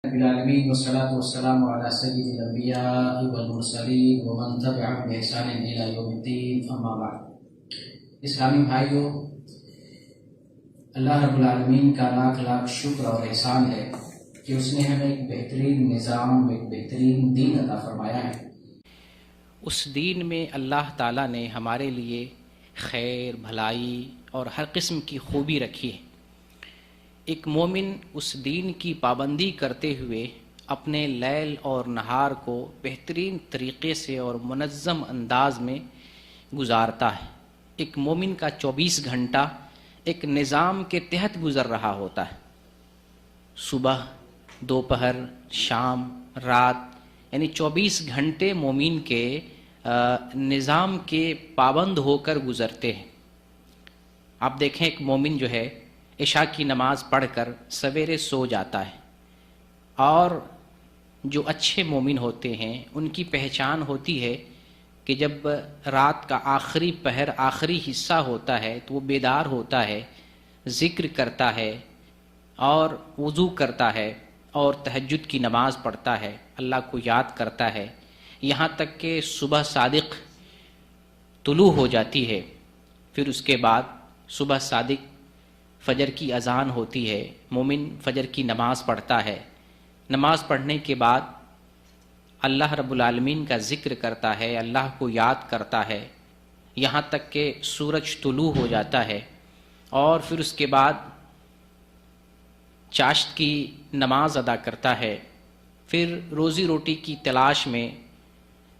العالمین والصلاة والسلام علی سید الانبیاء والمرسلین ومن تبعهم بإحسان الی یوم الدین، اما بعد۔ اسلامی بھائیوں، اللہ رب العالمین کا لاکھ لاکھ شکر اور احسان ہے کہ اس نے ہمیں ایک بہترین نظام، ایک بہترین دین عطا فرمایا ہے۔ اس دین میں اللہ تعالیٰ نے ہمارے لیے خیر، بھلائی اور ہر قسم کی خوبی رکھی ہے۔ ایک مومن اس دین کی پابندی کرتے ہوئے اپنے لیل اور نہار کو بہترین طریقے سے اور منظم انداز میں گزارتا ہے۔ ایک مومن کا 24 گھنٹہ ایک نظام کے تحت گزر رہا ہوتا ہے۔ صبح، دوپہر، شام، رات، یعنی 24 گھنٹے مومن کے نظام کے پابند ہو کر گزرتے ہیں۔ آپ دیکھیں، ایک مومن جو ہے عشاء کی نماز پڑھ کر سویرے سو جاتا ہے، اور جو اچھے مومن ہوتے ہیں ان کی پہچان ہوتی ہے کہ جب رات کا آخری پہر، آخری حصہ ہوتا ہے تو وہ بیدار ہوتا ہے، ذکر کرتا ہے اور وضو کرتا ہے اور تہجد کی نماز پڑھتا ہے، اللہ کو یاد کرتا ہے، یہاں تک کہ صبح صادق طلوع ہو جاتی ہے۔ پھر اس کے بعد صبح صادق فجر کی اذان ہوتی ہے، مومن فجر کی نماز پڑھتا ہے۔ نماز پڑھنے کے بعد اللہ رب العالمین کا ذکر کرتا ہے، اللہ کو یاد کرتا ہے، یہاں تک کہ سورج طلوع ہو جاتا ہے۔ اور پھر اس کے بعد چاشت کی نماز ادا کرتا ہے۔ پھر روزی روٹی کی تلاش میں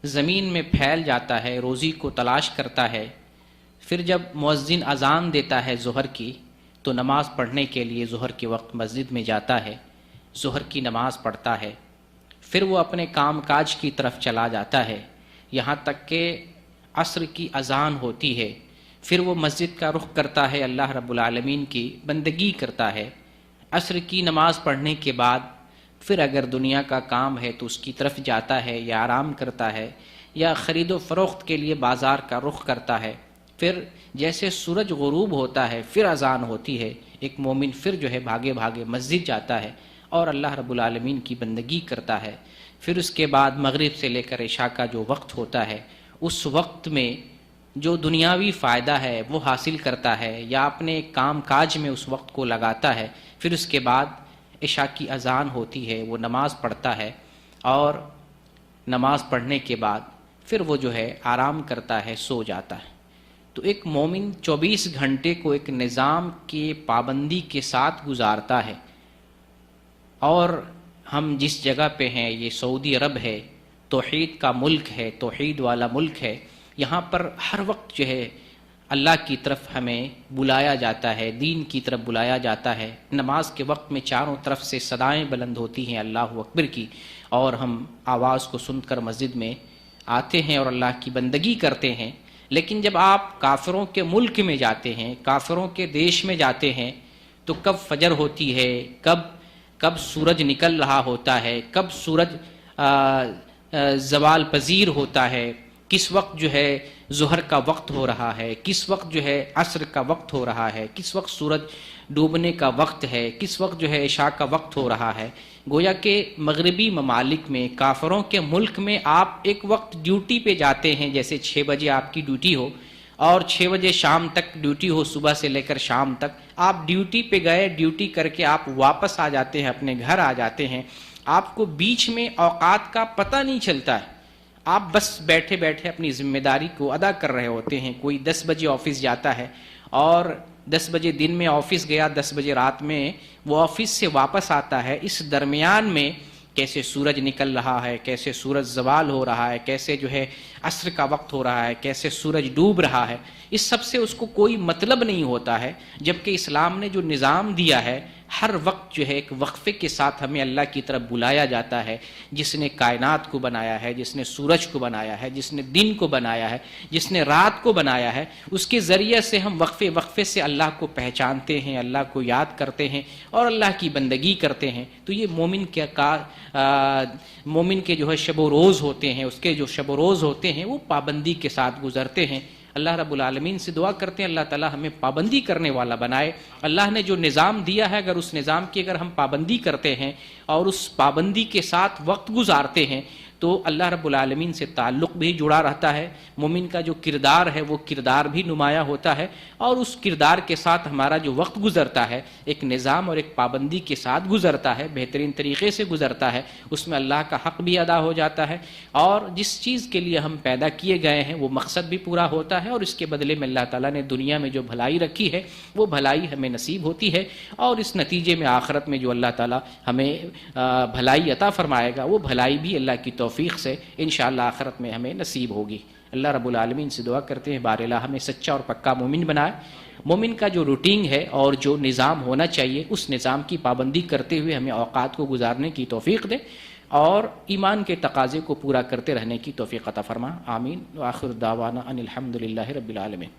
زمین میں پھیل جاتا ہے، روزی کو تلاش کرتا ہے۔ پھر جب مؤذن اذان دیتا ہے ظہر کی، تو نماز پڑھنے کے لیے ظہر کے وقت مسجد میں جاتا ہے، ظہر کی نماز پڑھتا ہے۔ پھر وہ اپنے کام کاج کی طرف چلا جاتا ہے، یہاں تک کہ عصر کی اذان ہوتی ہے۔ پھر وہ مسجد کا رخ کرتا ہے، اللہ رب العالمین کی بندگی کرتا ہے۔ عصر کی نماز پڑھنے کے بعد پھر اگر دنیا کا کام ہے تو اس کی طرف جاتا ہے، یا آرام کرتا ہے، یا خرید و فروخت کے لیے بازار کا رخ کرتا ہے۔ پھر جیسے سورج غروب ہوتا ہے پھر اذان ہوتی ہے، ایک مومن پھر جو ہے بھاگے بھاگے مسجد جاتا ہے اور اللہ رب العالمین کی بندگی کرتا ہے۔ پھر اس کے بعد مغرب سے لے کر عشاء کا جو وقت ہوتا ہے، اس وقت میں جو دنیاوی فائدہ ہے وہ حاصل کرتا ہے، یا اپنے کام کاج میں اس وقت کو لگاتا ہے۔ پھر اس کے بعد عشاء کی اذان ہوتی ہے، وہ نماز پڑھتا ہے، اور نماز پڑھنے کے بعد پھر وہ جو ہے آرام کرتا ہے، سو جاتا ہے۔ تو ایک مومن 24 گھنٹے کو ایک نظام کی پابندی کے ساتھ گزارتا ہے۔ اور ہم جس جگہ پہ ہیں، یہ سعودی عرب ہے، توحید کا ملک ہے، توحید والا ملک ہے۔ یہاں پر ہر وقت جو ہے اللہ کی طرف ہمیں بلایا جاتا ہے، دین کی طرف بلایا جاتا ہے۔ نماز کے وقت میں چاروں طرف سے صدائیں بلند ہوتی ہیں اللہ اکبر کی، اور ہم آواز کو سن کر مسجد میں آتے ہیں اور اللہ کی بندگی کرتے ہیں۔ لیکن جب آپ کافروں کے ملک میں جاتے ہیں، کافروں کے دیش میں جاتے ہیں، تو کب فجر ہوتی ہے، کب سورج نکل رہا ہوتا ہے، کب سورج زوال پذیر ہوتا ہے، کس وقت جو ہے ظہر کا وقت ہو رہا ہے، کس وقت جو ہے عصر کا وقت ہو رہا ہے، کس وقت سورج ڈوبنے کا وقت ہے، کس وقت جو ہے عشاء کا وقت ہو رہا ہے۔ گویا کہ مغربی ممالک میں، کافروں کے ملک میں آپ ایک وقت ڈیوٹی پہ جاتے ہیں، جیسے 6 بجے آپ کی ڈیوٹی ہو اور 6 بجے شام تک ڈیوٹی ہو، صبح سے لے کر شام تک آپ ڈیوٹی پہ گئے، ڈیوٹی کر کے آپ واپس آ جاتے ہیں، اپنے گھر آ جاتے ہیں۔ آپ کو بیچ میں اوقات کا پتہ نہیں چلتا ہے، آپ بس بیٹھے بیٹھے اپنی ذمہ داری کو ادا کر رہے ہوتے ہیں۔ کوئی 10 بجے آفس جاتا ہے، اور 10 بجے دن میں آفس گیا، 10 بجے رات میں وہ آفس سے واپس آتا ہے۔ اس درمیان میں کیسے سورج نکل رہا ہے، کیسے سورج زوال ہو رہا ہے، کیسے جو ہے عصر کا وقت ہو رہا ہے، کیسے سورج ڈوب رہا ہے، اس سب سے اس کو کوئی مطلب نہیں ہوتا ہے۔ جبکہ اسلام نے جو نظام دیا ہے، ہر وقت جو ہے ایک وقفے کے ساتھ ہمیں اللہ کی طرف بلایا جاتا ہے۔ جس نے کائنات کو بنایا ہے، جس نے سورج کو بنایا ہے، جس نے دن کو بنایا ہے، جس نے رات کو بنایا ہے، اس کے ذریعے سے ہم وقفے وقفے سے اللہ کو پہچانتے ہیں، اللہ کو یاد کرتے ہیں اور اللہ کی بندگی کرتے ہیں۔ تو یہ مومن کے جو ہے شب و روز ہوتے ہیں، اس کے جو شب و روز ہوتے ہیں وہ پابندی کے ساتھ گزرتے ہیں۔ اللہ رب العالمین سے دعا کرتے ہیں اللہ تعالیٰ ہمیں پابندی کرنے والا بنائے. اللہ نے جو نظام دیا ہے اگر اس نظام کی اگر ہم پابندی کرتے ہیں اور اس پابندی کے ساتھ وقت گزارتے ہیں تو اللہ رب العالمین سے تعلق بھی جڑا رہتا ہے. مومن کا جو کردار ہے وہ کردار بھی نمایاں ہوتا ہے اور اس کردار کے ساتھ ہمارا جو وقت گزرتا ہے ایک نظام اور ایک پابندی کے ساتھ گزرتا ہے, بہترین طریقے سے گزرتا ہے. اس میں اللہ کا حق بھی ادا ہو جاتا ہے اور جس چیز کے لیے ہم پیدا کیے گئے ہیں وہ مقصد بھی پورا ہوتا ہے اور اس کے بدلے میں اللہ تعالیٰ نے دنیا میں جو بھلائی رکھی ہے وہ بھلائی ہمیں نصیب ہوتی ہے اور اس نتیجے میں آخرت میں جو اللہ تعالیٰ ہمیں بھلائی عطا فرمائے گا وہ بھلائی بھی اللہ کی توفیق سے انشاءاللہ آخرت میں ہمیں نصیب ہوگی. اللہ رب العالمین سے دعا کرتے ہیں بار الہ ہمیں سچا اور پکا مومن بنائے. مومن کا جو روٹین ہے اور جو نظام ہونا چاہیے اس نظام کی پابندی کرتے ہوئے ہمیں اوقات کو گزارنے کی توفیق دے اور ایمان کے تقاضے کو پورا کرتے رہنے کی توفیق عطا فرما. آمین. وآخر دعوانا ان الحمد للہ رب العالمین.